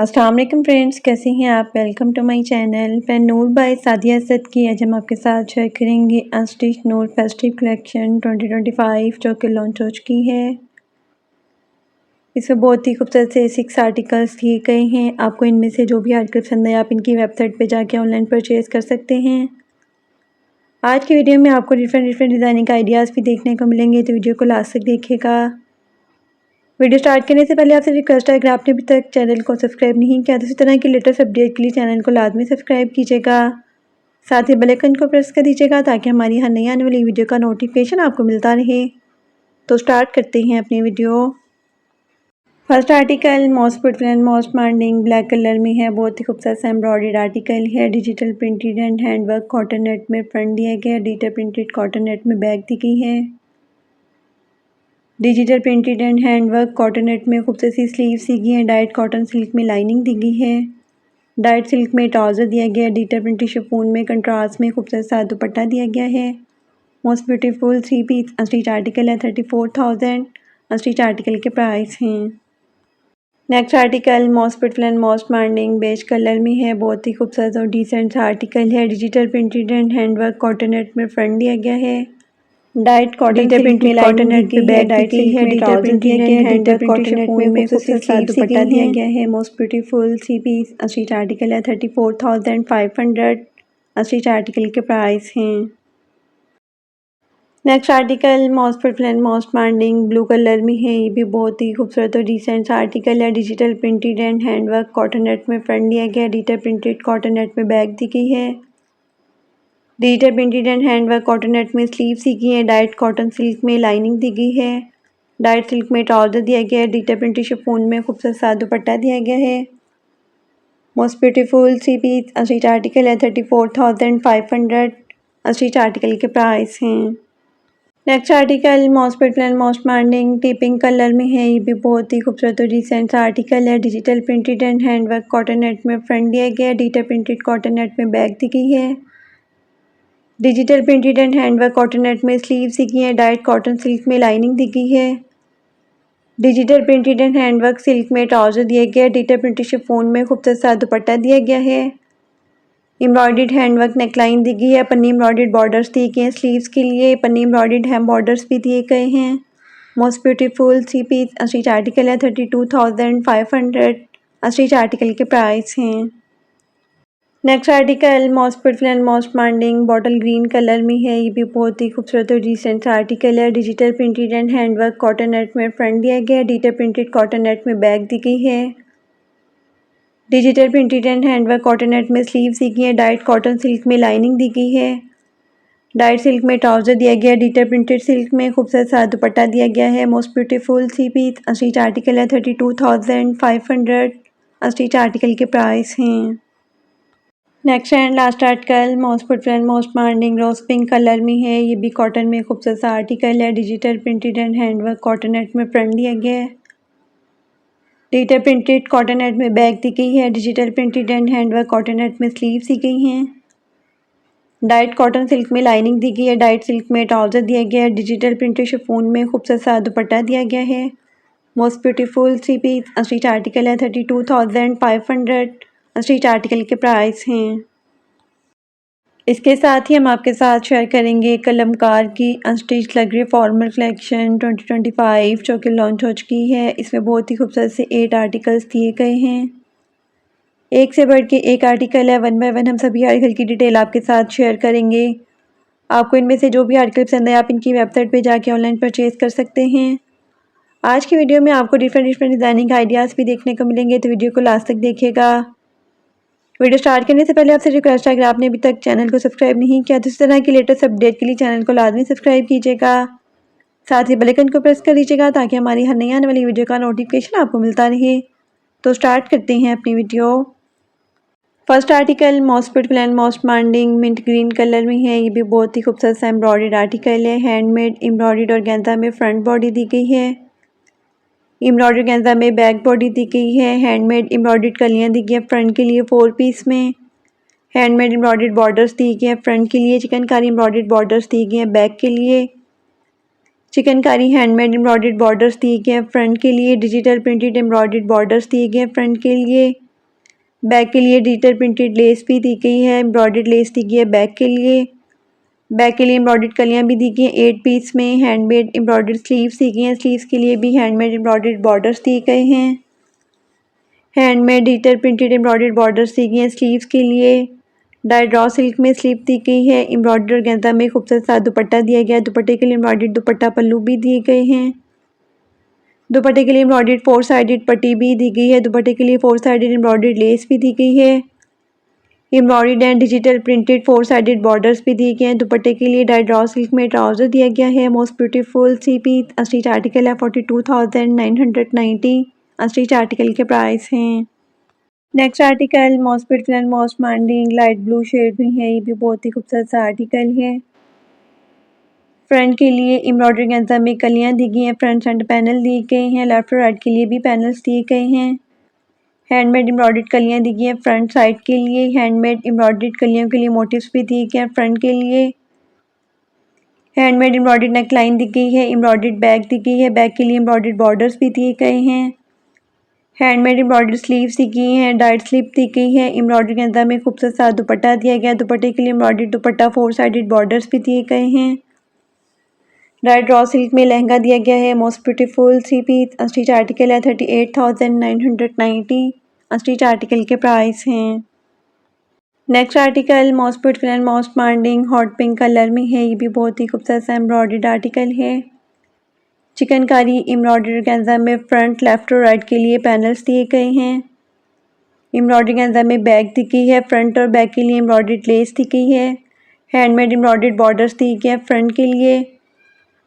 अस्सलाम वालेकुम फ्रेंड्स, कैसे हैं आप। Welcome to my channel. मैं नूर बाय सादिया असद की आज हम आपके साथ शेयर करेंगे अनस्टिच नूर फेस्टिव कलेक्शन 2025 जो कि लॉन्च हो चुकी है। इसमें बहुत ही खूबसूरत से 6 आर्टिकल्स दिए गए हैं। आपको इनमें से जो भी आर्टिकल पसंद है आप इनकी वेबसाइट पे जाके ऑनलाइन परचेज़ कर सकते हैं। आज की वीडियो में आपको डिफरेंट डिज़ाइनिंग आइडियाज़ भी देखने को मिलेंगे, तो वीडियो को लास्ट तक देखिएगा। वीडियो स्टार्ट करने से पहले आपसे रिक्वेस्ट है, अगर आपने अभी तक चैनल को सब्सक्राइब नहीं किया तो इसी तरह की लेटेस्ट अपडेट के लिए चैनल को लाजमी सब्सक्राइब कीजिएगा। साथ ही बेल आइकन को प्रेस कर दीजिएगा ताकि हमारी हर नई आने वाली वीडियो का नोटिफिकेशन आपको मिलता रहे। तो स्टार्ट करते हैं अपनी video. First article most beautiful and most demanding black colour में है। बहुत ही खूबसूरत सा एम्ब्रॉयडर्ड आर्टिकल है। Digital printed and handwork cotton net में फ्रंट दिया गया, डिजिटल प्रिंटेड कॉटन नेट में बैक दी गई है। Digital printed and handwork cotton net में खूबसूरत सी स्लीव्स दी गई हैं। डाइट कॉटन सिल्क में लाइनिंग दी गई है। डाइट सिल्क में ट्राउज़र दिया गया है। डिजिटल प्रिंटेड शिफॉन में कंट्रास्ट में खूबसूरत सा दुपट्टा दिया गया है। Most beautiful 3 piece unstitch article है। 34,000 अनस्टिच आर्टिकल के प्राइस हैं। Next article most beautiful and most demanding beige colour में है। बहुत ही खूबसूरत और डिसेंट आर्टिकल है। Digital printed and handwork cotton net में फ्रंट दिया गया है। डाइट कॉटन सिल्क में कॉटन नेट पे बैक डाइट सिल्क में ट्राउजर दिया गया है। हैंडवर्क कॉटन नेट में खूबसूरत सा दुपट्टा दिया गया है। Most beautiful 3 piece unstitch article है। 34,500 अनस्टिच आर्टिकल के प्राइस हैं। Next article most beautiful and most demanding blue colour में है। ये भी बहुत ही खूबसूरत और डिसेंट आर्टिकल है। Digital printed and handwork cotton net में फ्रंट दिया गया है। डिजिटल प्रिंटेड कॉटन नेट में बैक दी गई है। Digital printed and handwork cotton net में स्लीव्स दी गई है। डाइट कॉटन सिल्क में लाइनिंग दी गई है। डाइट सिल्क में ट्राउजर दिया गया है। डिजिटल प्रिंटेड शिफॉन में खूबसूरत सा दुपट्टा दिया गया है। Most beautiful 3 piece unstitch article है। 34,500 अनस्टिच आर्टिकल के प्राइस हैं। Next article most beautiful and most demanding tea pink colour में है। ये भी बहुत ही खूबसूरत और डिसेंट आर्टिकल है। Digital printed and handwork cotton net में फ्रंट दिया गया है। डिजिटल प्रिंटेड कॉटन नेट में बैक दी गई है। Digital printed and handwork cotton net में स्लीव्स दी गई हैं। डाइट कॉटन सिल्क में लाइनिंग दी गई है। Digital printed and handwork silk में ट्राउजर दिया गया है। डिजिटल प्रिंटेड शिफॉन में खूबसूरत सा दुपट्टा दिया गया है। एम्ब्रॉयडर्ड हैंडवर्क नेकलाइन दी गई है। पन्नी एम्ब्रॉयडर्ड बॉर्डर्स दिए गए हैं स्लीव्स के लिए। पन्नी एम्ब्रॉयडर्ड हैम बॉर्डर्स भी दिए गए हैं। Most beautiful 3 piece unstitch article है। 32,500 अनस्टिच आर्टिकल के प्राइस हैं। Next article most beautiful and most demanding bottle green colour में है। ये भी बहुत ही खूबसूरत और डिसेंट आर्टिकल है। Digital printed and handwork cotton net में फ्रंट दिया गया है। डिजिटल प्रिंटेड कॉटन नेट में बैक दी गई है। Digital printed and handwork cotton net में स्लीव्स दी गई है। डाइट कॉटन सिल्क में लाइनिंग दी गई है। डाइट सिल्क में ट्राउजर दिया गया है। डिजिटल प्रिंटेड सिल्क में खूबसूरत सा दुपट्टा दिया गया है। Most beautiful 3 piece unstitch article है। 32,500 अनस्टिच आर्टिकल के प्राइस हैं। Next and last article most beautiful and most demanding rose pink colour में है। ये भी कॉटन में खूबसूरत सा आर्टिकल है। Digital printed and handwork cotton net में फ्रंट दिया गया है। डिजिटल प्रिंटेड कॉटन नेट में बैक दी गई है। Digital printed and handwork cotton net में स्लीव्स दी गई हैं। डाइट कॉटन सिल्क में लाइनिंग दी गई है। डाइट सिल्क में ट्राउजर दिया गया है। डिजिटल प्रिंटेड शिफॉन में खूबसूरत सा दुपट्टा दिया गया है। Most beautiful 3 piece unstitch article है। 32,500 अनस्टिच आर्टिकल के प्राइस हैं। इसके साथ ही हम आपके साथ शेयर करेंगे कलमकार की अनस्टिच लग्जरी फॉर्मल कलेक्शन 2025 जो कि लॉन्च हो चुकी है। इसमें बहुत ही खूबसूरत से 8 आर्टिकल्स दिए गए हैं। एक से बढ़ के एक आर्टिकल है। 1 बाय 1 हम सभी आर्टिकल की डिटेल आपके साथ शेयर करेंगे। आपको इनमें से जो भी आर्टिकल पसंद है आप इनकी वेबसाइट पे जाके ऑनलाइन परचेज़ कर सकते हैं। आज की वीडियो में आपको डिफरेंट डिज़ाइनिंग आइडियाज़ भी देखने को मिलेंगे, तो वीडियो को लास्ट तक देखिएगा। वीडियो स्टार्ट करने से पहले आपसे रिक्वेस्ट है, अगर आपने अभी तक चैनल को सब्सक्राइब नहीं किया तो इस तरह की लेटेस्ट अपडेट के लिए चैनल को लाजमी सब्सक्राइब कीजिएगा। साथ ही बेल आइकन को प्रेस कर दीजिएगा ताकि हमारी हर नई आने वाली वीडियो का नोटिफिकेशन आपको मिलता रहे। तो स्टार्ट करते हैं अपनी video. First article most beautiful and most demanding mint green colour में है। ये भी बहुत ही खूबसूरत सा एम्ब्रॉयडर्ड आर्टिकल है। हैंडमेड एम्ब्रॉयडर्ड ऑर्गेन्जा में फ्रंट बॉडी दी गई है। एम्ब्रॉयडर्ड ऑर्गेन्जा में बैक बॉडी दी गई है। हैंडमेड एम्ब्रॉयडर्ड कलियाँ दी गई है फ्रंट के लिए 4 पीस में। हैंडमेड एम्ब्रॉयडर्ड बॉर्डर्स दी गई है फ्रंट के लिए। चिकनकारी एम्ब्रॉयडर्ड बॉर्डर्स दी गई हैं बैक के लिए। चिकनकारी हैंडमेड एम्ब्रॉयडर्ड बॉर्डर्स दिए गए हैं फ्रंट के लिए। डिजिटल प्रिंटेड एम्ब्रॉयडर्ड बॉर्डर्स दिए गए हैं फ्रंट के लिए। बैक के लिए डिजिटल प्रिंटेड लेस भी दी गई है, एम्ब्रॉयडर्ड लेस दी गई है बैक के लिए। बैक के लिए एम्ब्रॉयडर्ड कलियां भी दी गई हैं 8 पीस में। हैंडमेड एम्ब्रॉयडर्ड स्लीव्स दी गई हैं, स्लीव्स के लिए भी हैंडमेड एम्ब्रॉयडर्ड बॉर्डर्स दिए गए हैं। Handmade digital printed embroidered borders दी गई हैं स्लीव्स के लिए। डाइड रॉ सिल्क में स्लीव दी गई है, एम्ब्रॉयडर्ड ऑर्गेन्जा में खूबसूरत सा दुपट्टा दिया गया है। दुपट्टे के लिए एम्ब्रॉयडर्ड दुपट्टा पल्लू भी दिए गए हैं। दुपट्टे के लिए एम्ब्रॉयडर्ड 4 साइडेड पट्टी भी दी गई है। दुपट्टे के लिए 4 साइडेड एम्ब्रॉयडर्ड लेस भी दी गई है। Embroidered and digital printed 4 sided borders भी दिए गए हैं। दुपट्टे के लिए डाइड रॉ सिल्क में ट्राउजर दिया गया है। Most beautiful CP unstitch article है 42,990। अस्टिच आर्टिकल के प्राइस हैं। Next article most beautiful and most demanding light blue shade में है। ये भी बहुत ही खूबसूरत सा आर्टिकल है। फ्रंट के लिए एम्ब्रॉयडरी ऑर्गेन्जा में कलियां दी गई हैं, फ्रंट सेंटर पैनल दिए गए हैं। लेफ्ट और राइट के लिए भी पैनल्स दिए गए हैं। हैंडमेड एम्ब्रॉयडर्ड कलियां दी गई हैं फ्रंट साइड के लिए। हैंडमेड एम्ब्रॉयडर्ड कलियों के लिए मोटिव्स भी दिए गए हैं फ्रंट के लिए। हैंडमेड एम्ब्रॉयडर्ड नेकलाइन दी गई है, एम्ब्रॉयडर्ड बैक दी गई है, बैक के लिए एम्ब्रॉयडर्ड बॉर्डर्स भी दिए गए हैं। हैंडमेड एम्ब्रॉयडर्ड स्लीव्स दी गई हैं, डाइट स्लीव दी गई है। एम्ब्रॉयडरी के अंदर में खूबसूरत सा दुपट्टा दिया गया। दुपट्टे के लिए एम्ब्रॉयडर्ड दुपट्टा 4 साइडेड बॉर्डर्स भी दिए गए हैं। डाइट रॉ सिल्क में लहंगा दिया गया है। Most beautiful CP unstitch article है 38,990। अस्टिच आर्टिकल के प्राइस हैं। Next article most beautiful and most demanding hot pink colour में है। ये भी बहुत ही खूबसूरत सा एम्ब्रॉयडर्ड आर्टिकल है। चिकनकारी एम्ब्रॉयडरी ऑर्गेन्जा में फ्रंट लेफ्ट और राइट के लिए पैनल्स दिए गए हैं। एम्ब्रॉयडरी ऑर्गेन्जा में बैक दी गई है, फ्रंट और बैक के लिए एम्ब्रॉयडर्ड लेस दी गई है। हैंडमेड एम्ब्रॉयडर्ड बॉर्डर्स दिए गए हैं फ्रंट के लिए।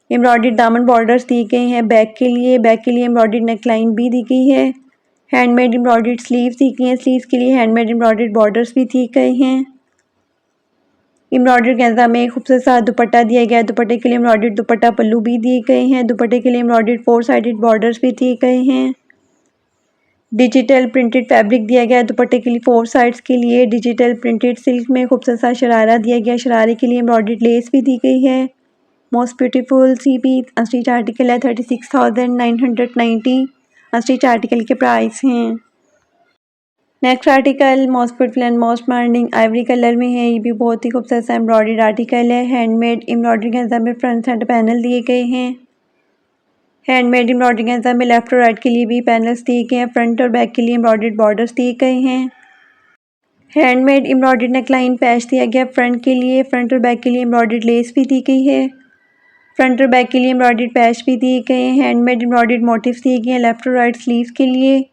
एम्ब्रॉयडर्ड दामन बॉर्डर्स दिए गए हैं बैक के लिए। बैक के लिए एम्ब्रॉयडर्ड नेकलाइन भी दी गई है। हैंडमेड एम्ब्रॉयडर्ड स्लीव्स दी गई हैं, स्लीव्स के लिए हैंडमेड एम्ब्रॉयडर्ड बॉर्डर्स भी दिए गए हैं। एम्ब्रॉयडर्ड ऑर्गेन्जा में खूबसूरत सा दुपट्टा दिया गया है। दुपट्टे के लिए एम्ब्रॉयडर्ड दुपट्टा पल्लू भी दिए गए हैं। दुपट्टे के लिए एम्ब्रॉयडर्ड 4 साइडेड बॉर्डर्स भी दिए गए हैं। डिजिटल प्रिंटेड फैब्रिक दिया गया है दुपट्टे के लिए 4 साइड्स के लिए। डिजिटल प्रिंटेड सिल्क में खूबसूरत सा शरारा दिया गया। शरारे के लिए एम्ब्रॉयडर्ड लेस भी दी गई है। Most beautiful CP unstitch article है 36,990। अस्टिच आर्टिकल के प्राइस हैं। Next article most beautiful and most demanding Ivory colour में है। ये भी बहुत ही खूबसूरत सा एम्ब्रॉयडर्ड आर्टिकल है। हैंडमेड एम्ब्रॉयडरी ऑर्गेन्जा में फ्रंट सेंटर पैनल दिए गए हैं। हैंडमेड एम्ब्रॉयडरी ऑर्गेन्जा में लेफ्ट और राइट के लिए भी पैनल्स दिए गए हैं। फ्रंट और बैक के लिए एम्ब्रॉयडर्ड बॉर्डर्स दिए गए हैं। हैंडमेड एम्ब्रॉयडर्ड नेकलाइन पैच दिया गया फ्रंट के लिए। फ्रंट और बैक के लिए एम्ब्रॉयडर्ड लेस भी दी गई है। फ्रंट और बैक के लिए एम्ब्रॉयडर्ड पैच भी दिए गए हैं। हैंडमेड एम्ब्रॉयडर्ड मोटिव्स दिए गए हैं लेफ्ट और राइट स्लीव्स के लिए।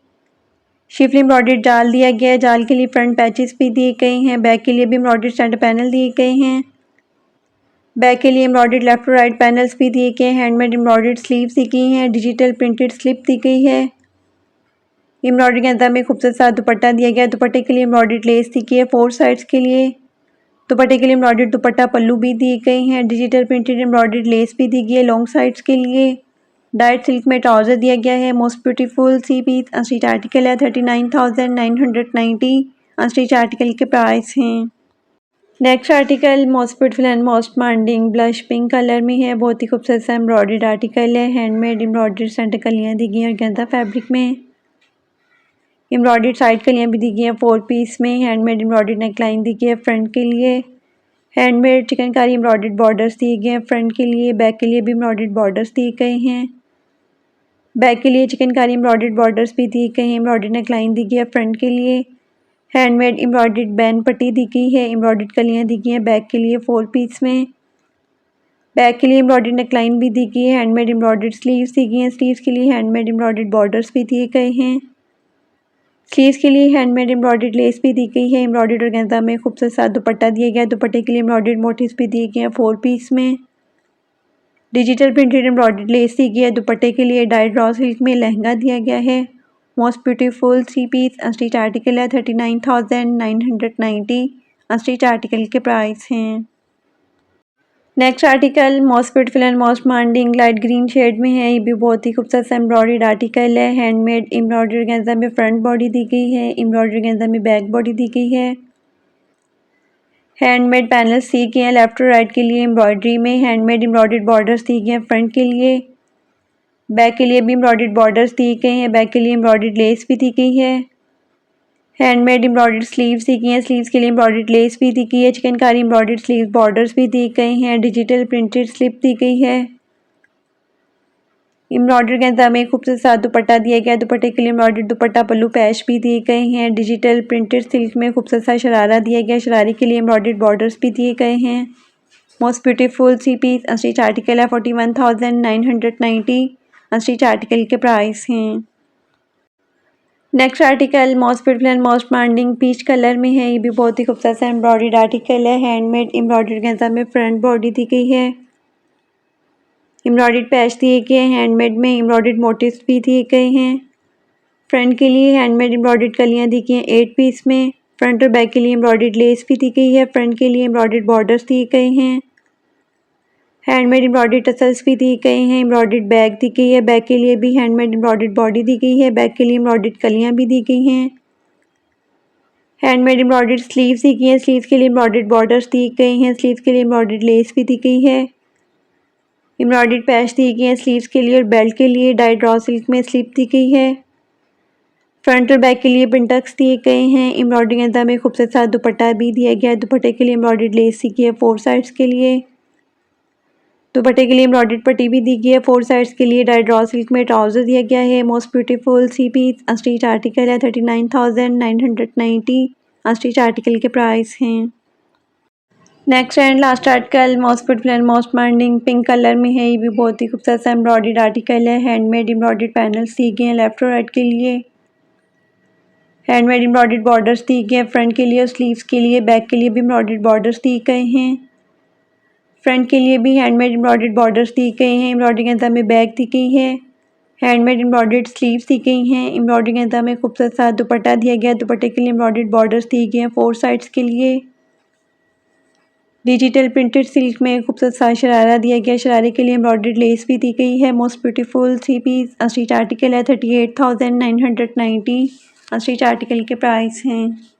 शिफली एम्ब्रॉयडर्ड जाल दिया गया है। जाल के लिए फ्रंट पैचेस भी दिए गए हैं। बैक के लिए भी एम्ब्रॉयडर्ड सेंटर पैनल दिए गए हैं। बैक के लिए एम्ब्रॉयडर्ड लेफ्ट और राइट पैनल्स भी दिए गए हैं। हैंडमेड एम्ब्रॉयडर्ड स्लीव्स दी गई हैं। डिजिटल प्रिंटेड स्लिप दी गई है। एम्ब्रॉयडरी के अंदर में खूबसूरत सा दुपट्टा दिया गया। दुपट्टे के लिए एम्ब्रॉयडर्ड लेस दी गई है 4 साइड्स के लिए। दुपट्टे के लिए एम्ब्रॉयडर्ड दुपट्टा पल्लू भी दिए गए हैं। डिजिटल प्रिंटेड एम्ब्रॉयडर्ड लेस भी दी गई है लॉन्ग साइड्स के लिए। डाइट सिल्क में ट्राउजर दिया गया है। Most beautiful CP unstitch article है 39,990। अस्टिच आर्टिकल के प्राइस हैं। Next article most beautiful and most demanding blush pink colour में है। बहुत ही खूबसूरत सा एम्ब्रॉयडर्ड आर्टिकल है। हैंडमेड एम्ब्रॉयडर्ड सेंटर कलियाँ दी गई हैं ऑर्गेन्जा फैब्रिक में। एम्ब्रॉयडर्ड साइड कलियाँ भी दी गई हैं 4 पीस में। हैंडमेड एम्ब्रॉयडर्ड नेकलाइन दी गई है फ्रंट के लिए। हैंडमेड चिकनकारी एम्ब्रॉयडर्ड बॉर्डर्स दिए गए हैं फ्रंट के लिए। बैक के लिए भी एम्ब्रॉयडर्ड बॉर्डर्स दिए गए हैं। बैक के लिए चिकनकारी एम्ब्रॉयडर्ड बॉर्डर्स भी दिए गए हैं। एम्ब्रॉयडर्ड नेकलाइन दी गई है फ्रंट के लिए। हैंडमेड एम्ब्रॉयडर्ड बैन पट्टी दी गई है। एम्ब्रॉयडर्ड कलियाँ दी गई हैं बैक के लिए 4 पीस में। बैक के लिए एम्ब्रॉयडर्ड नेकलाइन भी दी गई है। हैंडमेड एम्ब्रॉयडर्ड स्लीव्स दी गई हैं। स्लीव्स के लिए हैंडमेड एम्ब्रॉयडर्ड बॉर्डर्स भी दिए गए हैं। स्लीव्स के लिए हैंडमेड एम्ब्रॉयडर्ड लेस भी दी गई है। एम्ब्रॉयडर्ड ऑर्गेन्जा में खूबसूरत सा दुपट्टा दिया गया। दुपट्टे के लिए एम्ब्रॉयडर्ड मोटिव्स भी दिए गए हैं 4 पीस में। डिजिटल प्रिंटेड एम्ब्रॉयडर्ड लेस दी गई है। दुपट्टे के लिए डाइड रॉ सिल्क में लहंगा दिया गया है। Most beautiful CP unstitch article है 39,990। अस्टिच आर्टिकल के प्राइस हैं। Next article most beautiful and most demanding light green shade में है। ये भी बहुत ही खूबसूरत सा एम्ब्रॉयडर्ड आर्टिकल है। हैंडमेड एम्ब्रॉयडरी ऑर्गेन्जा में फ्रंट बॉडी दी गई है। एम्ब्रॉयडरी ऑर्गेन्जा में बैक बॉडी दी गई है। हैंडमेड पैनल्स दिए गए हैं लेफ्ट और राइट के लिए। एम्ब्रॉयडरी में हैंडमेड एम्ब्रॉयडर्ड बॉर्डर्स दिए गए हैं फ्रंट के लिए। बैक के लिए भी एम्ब्रॉयडर्ड बॉर्डर्स दिए गए हैं। बैक के लिए एम्ब्रॉयडर्ड लेस भी दी गई है। हैंडमेड एम्ब्रॉयडर्ड स्लीव्स दी गई हैं। स्लीव्स के लिए एम्ब्रॉयडर्ड लेस भी दी गई है। चिकनकारी एम्ब्रॉयडर्ड स्लीव बॉर्डर्स भी दी गई हैं। डिजिटल प्रिंटेड स्लिप दी गई है। एम्ब्रॉयडरी गेंजा में खूबसूरत सा दुपट्टा दिया गया। दुपट्टे के लिए एम्ब्रॉयडर्ड दुपट्टा पल्लू पैच भी दिए गए हैं। डिजिटल प्रिंटेड सिल्क में खूबसूरत सा शरारा दिया गया। शरारे के लिए एम्ब्रॉयडर्ड बॉर्डर्स भी दिए गए हैं। Most beautiful C piece unstitch article है 41,990 अनस्टिच आर्टिकल के प्राइस हैं। Next article most beautiful and most demanding peach colour में है। ये भी बहुत ही खूबसूरत सा एम्ब्रॉयडर्ड आर्टिकल है। हैंडमेड एम्ब्रॉयडर्ड गेंजा में फ्रंट बॉडी दी गई है। एम्ब्रॉयडर्ड पैच दिए गए हैं। हैंडमेड में एम्ब्रॉयडर्ड मोटिव्स भी दिए गए हैं। फ्रंट के लिए हैंडमेड एम्ब्रॉयडर्ड कलियाँ दी गई हैं 8 पीस में। फ्रंट और बैक के लिए एम्ब्रॉयडर्ड लेस भी दी गई है। फ्रंट के लिए एम्ब्रॉयडर्ड बॉर्डर्स दिए गए हैं। हैंडमेड एम्ब्रॉयडर्ड टसल्स भी दिए गए हैं। एम्ब्रॉयडर्ड बैक दी गई है। बैक के लिए भी हैंडमेड एम्ब्रॉयडर्ड बॉडी दी गई है। बैक के लिए एम्ब्रॉयडर्ड कलियाँ भी दी गई हैं। हैंडमेड एम्ब्रॉयडर्ड स्लीव्स दी गई हैं। स्लीव्स के लिए एम्ब्रॉयडर्ड बॉर्डर्स दिए गए हैं। स्लीव्स के लिए एम्ब्रॉयडर्ड लेस भी दी गई है। एम्ब्रॉयडर्ड पैच दी गई है स्लीव्स के लिए और बेल्ट के लिए डाई ड्रॉ सिल्क में स्लिप दी गई है। फ्रंट और बैक के लिए पिंटक्स दिए गए हैं। एम्ब्रॉयडरी गेंजा में खूबसूरत सा दुपट्टा भी दिया गया है। दुपट्टे के लिए एम्ब्रॉयडर्ड लेस दी गई है 4 साइड्स के लिए। दुपट्टे के लिए एम्ब्रॉयडर्ड पट्टी भी दी गई है 4 साइड्स के लिए। डाई ड्रॉ सिल्क में ट्राउजर दिया गया है। Most beautiful C piece unstitch article है 39,990 अनस्टिच आर्टिकल के प्राइस हैं। Next and last article most beautiful and most demanding pink colour में है। ये भी बहुत ही खूबसूरत सा एम्ब्रॉयडर्ड आर्टिकल है। हैंडमेड एम्ब्रॉयडर्ड पैनल्स दिए गए हैं लेफ्ट और राइट के लिए। हैंडमेड एम्ब्रॉयडर्ड बॉर्डर्स दिए गए हैं फ्रंट के लिए और स्लीव्स के लिए। बैक के लिए भी एम्ब्रॉयडर्ड बॉर्डर्स दिए गए हैं। फ्रंट के लिए भी हैंडमेड एम्ब्रॉयडर्ड बॉर्डर्स दिए गए हैं। एम्ब्रॉयडरी गेंजा में बैक दी गई है। हैंडमेड एम्ब्रॉयडर्ड स्लीव्स दी गई हैं। एम्ब्रॉयडरी गेंजा में खूबसूरत सा दुपट्टा दिया गया। दुपट्टे के लिए एम्ब्रॉयडर्ड बॉर्डर्स दिए गए हैं 4 साइड्स के लिए। डिजिटल प्रिंटेड सिल्क में खूबसूरत सा शरारा दिया गया। शरारे के लिए एम्ब्रॉयडर्ड लेस भी दी गई है। Most beautiful three piece unstitch article है 38,990 अनस्टिच आर्टिकल के प्राइस हैं।